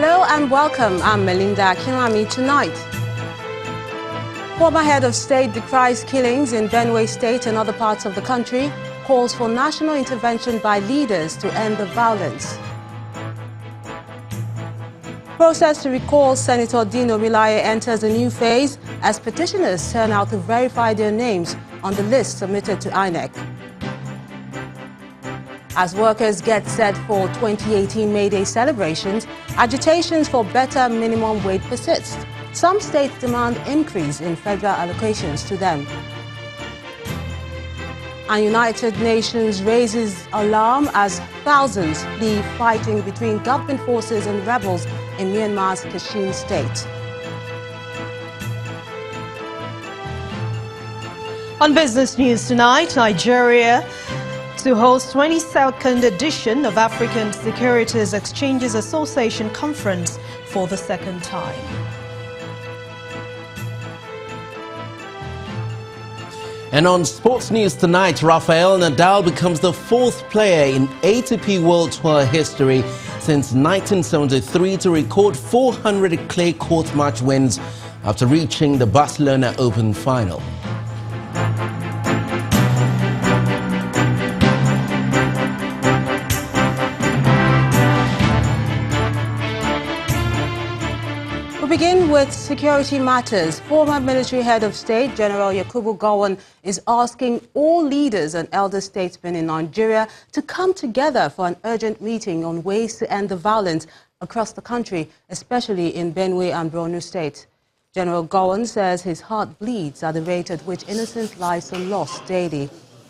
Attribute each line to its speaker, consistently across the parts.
Speaker 1: Hello and welcome. I'm Melinda Kinwami. Tonight, former head of state decries killings in Benue State and other parts of the country, calls for national intervention by leaders to end the violence. Process to recall Senator Dino Milaye enters a new phase as petitioners turn out to verify their names on the list submitted to INEC. As workers get set for 2018 May Day celebrations, agitations for better minimum wage persist. Some states demand increase in federal allocations to them. And United Nations raises alarm as thousands flee fighting between government forces and rebels in Myanmar's Kachin state.
Speaker 2: On business news tonight, Nigeria to host 22nd edition of African Securities Exchanges Association Conference for the second time.
Speaker 3: And on sports news tonight, Rafael Nadal becomes the fourth player in ATP World Tour history since 1973 to record 400 clay court match wins after reaching the Barcelona Open final.
Speaker 1: We begin with security matters. Former military head of state, General Yakubu Gowon, is asking all leaders and elder statesmen in Nigeria to come together for an urgent meeting on ways to end the violence across the country, especially in Benue and Borno State. General Gowon says his heart bleeds at the rate at which innocent lives are lost daily.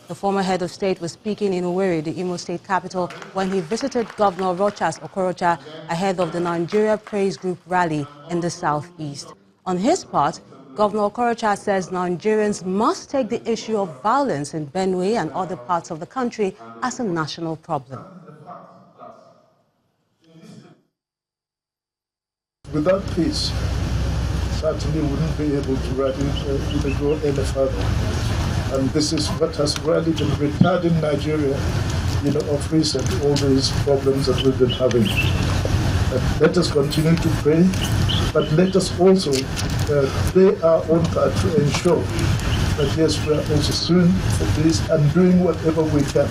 Speaker 1: The former head of state was speaking in Owerri, the Imo State capital, when he visited Governor Rochas Okorocha ahead of the Nigeria Praise Group rally in the southeast. On his part, Governor Okorocha says Nigerians must take the issue of violence in Benue and other parts of the country as a national problem.
Speaker 4: Without peace, certainly wouldn't be able to go any further. And this is what has really been retarding Nigeria, of recent, all these problems that we've been having. Let us continue to pray, but let us also play our own part to ensure that, yes, we are also suing for peace and doing whatever we can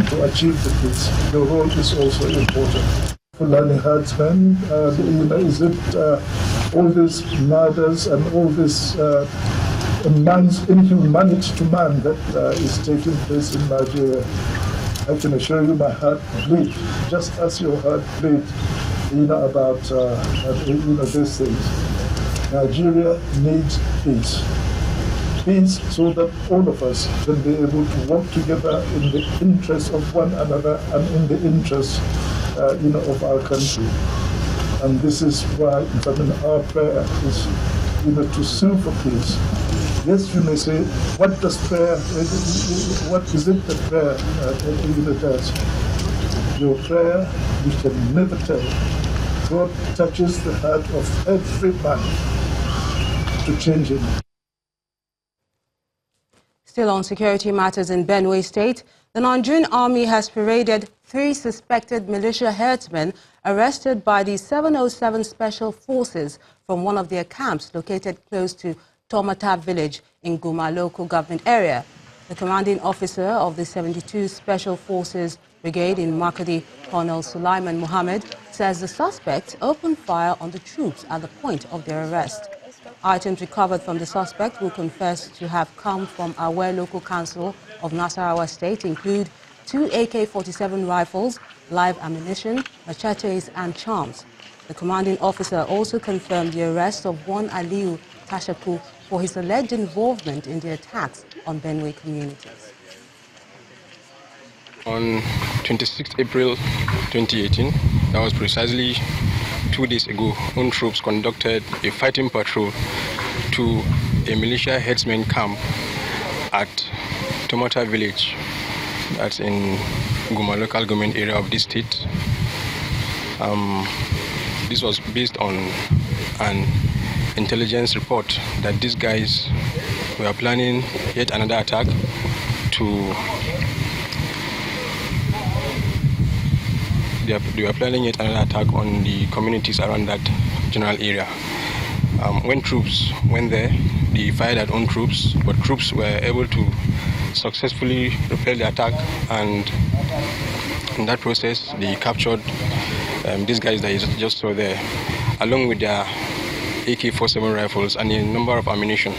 Speaker 4: to achieve the peace. Your role is also important. Fulani Herdsmen, is it all these murders and all this man's inhumanity to man that is taking place in Nigeria? I can assure you my heart bleeds, just as your heart bleeds, about these things. Nigeria needs peace. Peace so that all of us can be able to work together in the interest of one another and in the interest, of our country. And this is why, our prayer is, to sue for peace. Yes, you may say, what does prayer, what is it that prayer does? Your prayer, you can never tell. God touches the heart of every man to change him.
Speaker 1: Still on security matters in Benue State, the Nigerian Army has paraded 3 suspected militia herdsmen arrested by the 707 Special Forces from one of their camps located close to Tomata village in Guma local government area. The commanding officer of the 72 Special Forces Brigade in Makadi, Colonel Sulaiman Mohammed, says the suspects opened fire on the troops at the point of their arrest. Items recovered from the suspect who confessed to have come from Awe local council of Nasarawa State include 2 AK-47 rifles, live ammunition, machetes and charms. The commanding officer also confirmed the arrest of one Aliu Tashaku for his alleged involvement in the attacks on Benue communities.
Speaker 5: On 26 April 2018, that was precisely 2 days ago, own troops conducted a fighting patrol to a militia herdsman camp at Tomata village, that's in Guma local government area of this state. This was based on an intelligence report that these guys were planning yet another attack to they were planning yet another attack on the communities around that general area. When troops went there, they fired at own troops, but troops were able to successfully repel the attack, and in that process, they captured these guys that you just saw there, along with their AK-47 rifles and a number of ammunition.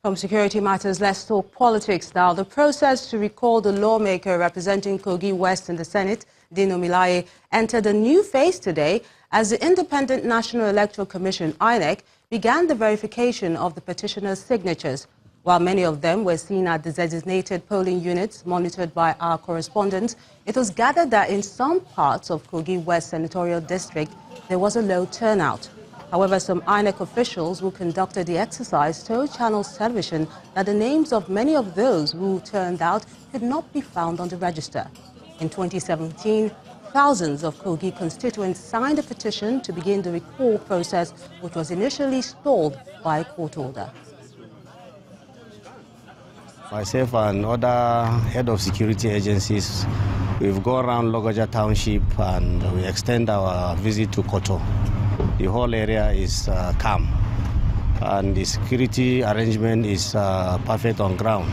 Speaker 1: From security matters, let's talk politics now. The process to recall the lawmaker representing Kogi West in the Senate, Dino Milaye, entered a new phase today as the Independent National Electoral Commission, INEC, began the verification of the petitioners' signatures. While many of them were seen at the designated polling units monitored by our correspondents, it was gathered that in some parts of Kogi West Senatorial District, there was a low turnout. However, some INEC officials who conducted the exercise told Channels Television that the names of many of those who turned out could not be found on the register. In 2017, thousands of Kogi constituents signed a petition to begin the recall process, which was initially stalled by a court order.
Speaker 6: Myself and other head of security agencies, we've gone around Logoja Township and we extend our visit to Koto. The whole area is calm and the security arrangement is perfect on ground.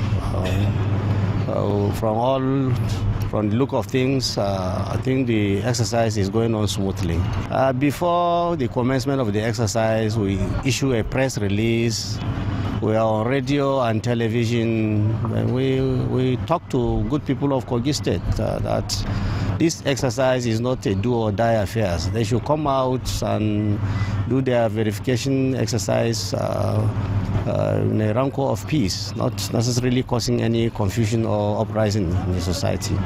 Speaker 6: From the look of things, I think the exercise is going on smoothly. Before the commencement of the exercise, we issue a press release. We are on radio and television, and we talk to good people of Kogi State that this exercise is not a do-or-die affair. They should come out and do their verification exercise in a rancor of peace, not necessarily causing any confusion or uprising in the society.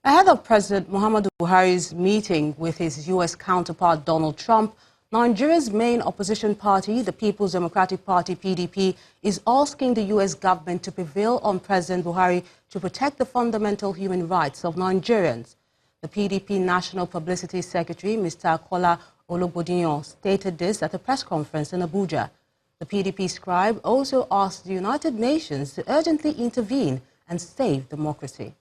Speaker 1: Ahead of President Muhammadu Buhari's meeting with his U.S. counterpart Donald Trump, Nigeria's main opposition party, the People's Democratic Party, PDP, is asking the U.S. government to prevail on President Buhari to protect the fundamental human rights of Nigerians. The PDP National Publicity Secretary, Mr. Kola Ologbodiyan, stated this at a press conference in Abuja. The PDP scribe also asked the United Nations to urgently intervene and save democracy.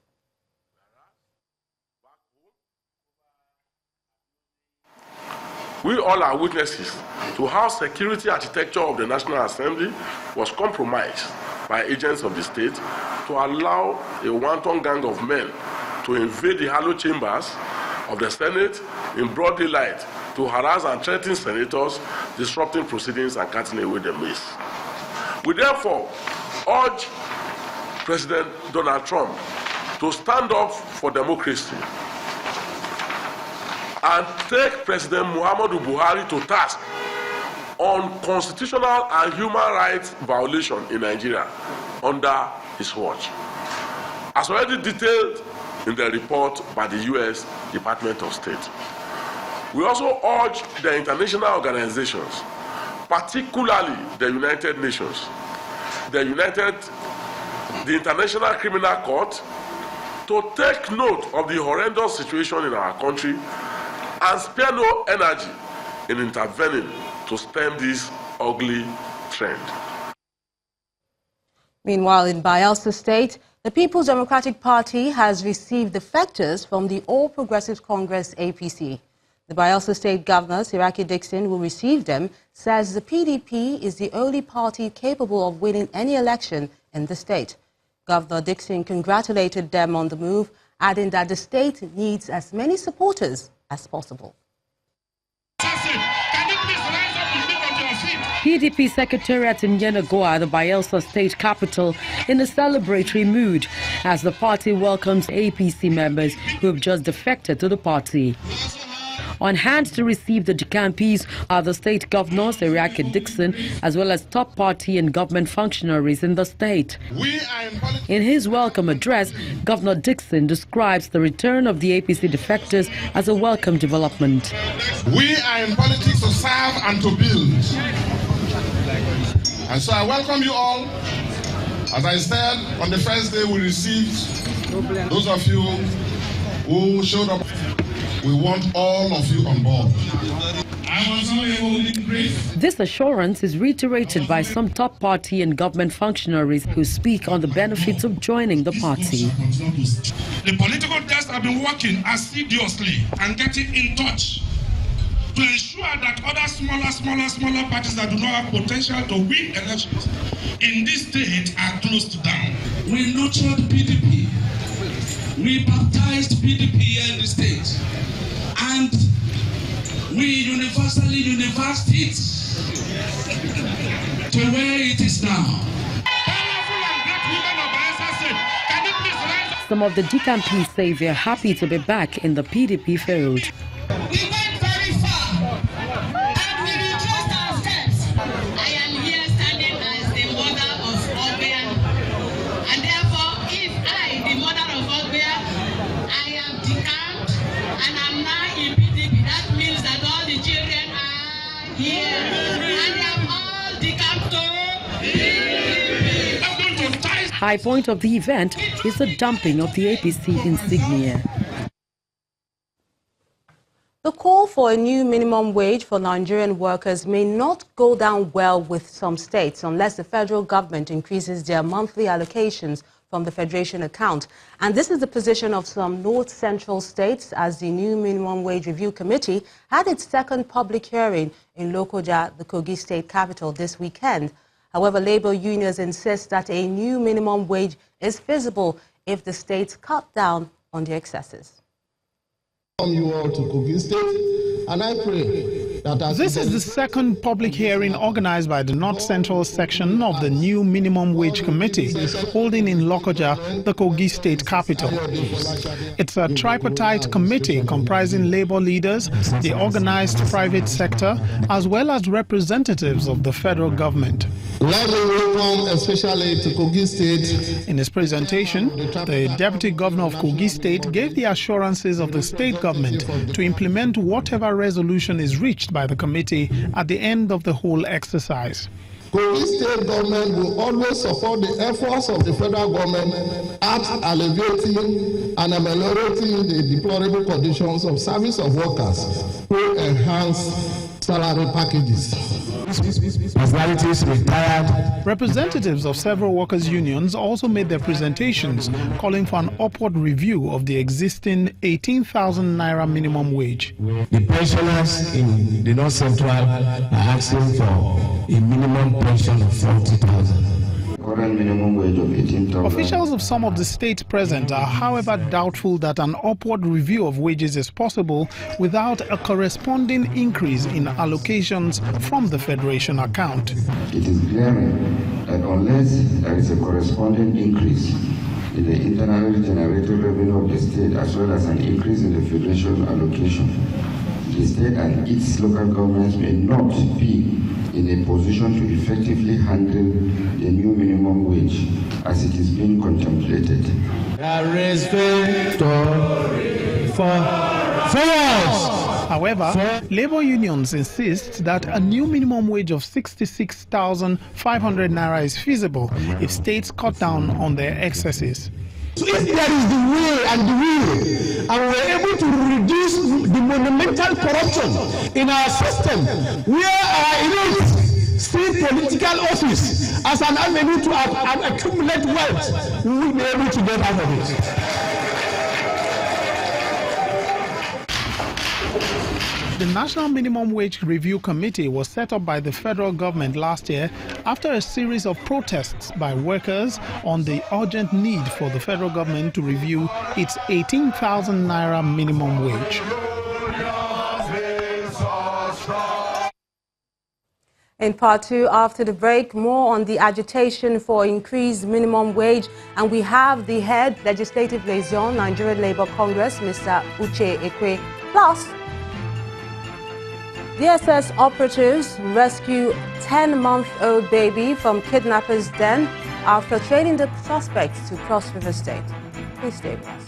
Speaker 7: We all are witnesses to how security architecture of the National Assembly was compromised by agents of the state to allow a wanton gang of men to invade the hallowed chambers of the Senate in broad daylight to harass and threaten senators, disrupting proceedings and cutting away the mace. We therefore urge President Donald Trump to stand up for democracy and take President Muhammadu Buhari to task on constitutional and human rights violation in Nigeria under his watch, as already detailed in the report by the U.S. Department of State. We also urge the international organizations, particularly the United Nations, the International Criminal Court, to take note of the horrendous situation in our country and spare no energy in intervening to stem this ugly trend.
Speaker 1: Meanwhile, in Bayelsa State, the People's Democratic Party has received defectors from the All Progressives Congress, APC. The Bayelsa State Governor, Siraki Dixon, who received them, says the PDP is the only party capable of winning any election in the state. Governor Dixon congratulated them on the move, adding that the state needs as many supporters as possible.
Speaker 8: PDP Secretariat in Yenagoa, the Bayelsa state capital, in a celebratory mood as the party welcomes APC members who have just defected to the party. On hand to receive the decampees are the state governor, Siraki Dixon, as well as top party and government functionaries in the state. In his welcome address, Governor Dixon describes the return of the APC defectors as a welcome development.
Speaker 9: We are in politics to serve and to build. And so I welcome you all. As I said, on the first day we received those of you who showed up. We want all of you on board.
Speaker 8: This assurance is reiterated by some top party and government functionaries who speak on the benefits of joining the party.
Speaker 9: The political desks have been working assiduously and getting in touch to ensure that other smaller parties that do not have potential to win elections in this state are closed down. We nurtured PDP. We baptized PDP here in the state. And we universally universed it to where it is now.
Speaker 8: Some of the DCAMP say they're happy to be back in the PDP field.
Speaker 10: We went very far and we retraced our steps. I am here standing as the mother of Ogbia, and therefore if I, the mother of Ogbia, I am decamped and I'm now in PDP, that means that all the children are here and they are all decamped to PDP.
Speaker 8: High point of the event is the dumping of the APC insignia.
Speaker 1: The call for a new minimum wage for Nigerian workers may not go down well with some states unless the federal government increases their monthly allocations from the Federation account. And this is the position of some north-central states as the new Minimum Wage Review Committee had its second public hearing in Lokoja, the Kogi state capital, this weekend. However, labor unions insist that a new minimum wage is feasible if the states cut down on their excesses.
Speaker 11: You all to Kogi State, and I pray that
Speaker 12: this is the second public hearing organized by the North Central section of the new Minimum Wage Committee, holding in Lokoja, the Kogi state capital. It's a tripartite committee comprising labor leaders, the organized private sector, as well as representatives of the federal government.
Speaker 11: Let me welcome especially to Kogi State.
Speaker 12: In his presentation, the Deputy Governor of Kogi State gave the assurances of the state government to implement whatever resolution is reached by the committee at the end of the whole exercise.
Speaker 11: Kogi State government will always support the efforts of the federal government at alleviating and ameliorating the deplorable conditions of service of workers to enhance salary packages.
Speaker 12: Representatives of several workers' unions also made their presentations, calling for an upward review of the existing 18,000 naira minimum wage.
Speaker 13: The pensioners in the North Central are asking for a minimum pension of 40,000.
Speaker 14: Current minimum wage of 18,000.
Speaker 12: Officials of some of the states present are, however, doubtful that an upward review of wages is possible without a corresponding increase in allocations from the Federation account.
Speaker 14: It is glaring that unless there is a corresponding increase in the internally generated revenue of the state as well as an increase in the Federation allocation, the state and its local governments may not be in a position to effectively handle the new minimum wage as it is being contemplated.
Speaker 12: However, labor unions insist that a new minimum wage of 66,500 naira is feasible if states cut down on their excesses.
Speaker 11: So if there is the will and the will, and we're able to reduce the monumental corruption in our system, where our elites see political office as an avenue to accumulate wealth, we will be able to get out of it.
Speaker 12: The National Minimum Wage Review Committee was set up by the federal government last year after a series of protests by workers on the urgent need for the federal government to review its 18,000 naira minimum wage.
Speaker 1: In part two, after the break, more on the agitation for increased minimum wage. And we have the head legislative liaison, Nigerian Labour Congress, Mr. Uche Ekwe. Plus, DSS operatives rescue 10-month-old baby from kidnappers' den after trailing the suspects to Cross River State. Please stay with us.